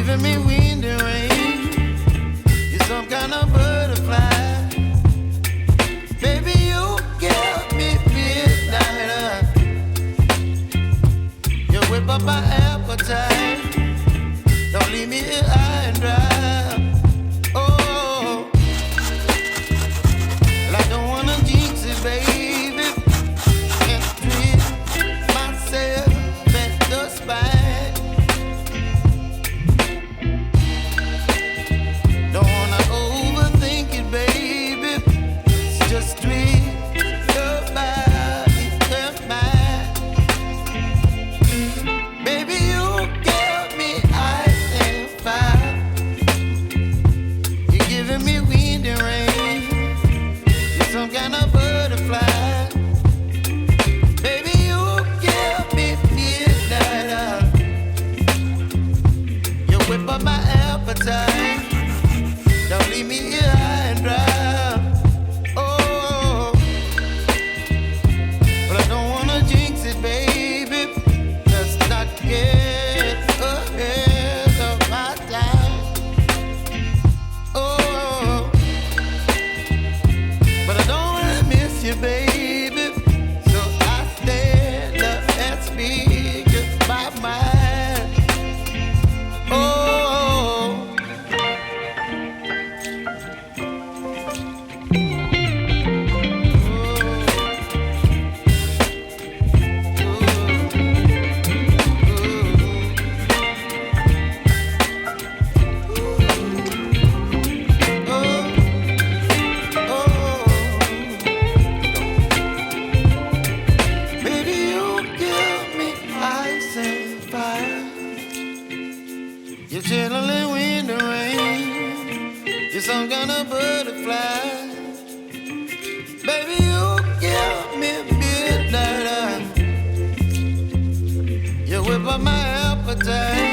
giving me wind and rain. You're some kind of butterfly. Baby, you give me midnight. You whip up my appetite. Don't leave me here high and dry. Oh, well, I don't wanna jinx it, baby. Can't twist myself at the spine. Don't wanna overthink it, baby. It's just twist your body and mine. Baby, you give me ice and fire. You're giving me wind and rain. You're some kind of butterfly. Baby, you give me midnight. You whip up my appetite. Don't leave me here high and dry. Oh, but I don't wanna jinx it, baby. Let's not get ahead of my time. Oh, but I don't wanna miss you, baby. So I stand up and speak my mind. Oh. Baby, you give me ice and fire. You're channeling wind and rain. You're some kind of butterfly. Baby, you give me midnight. You whip up my appetite.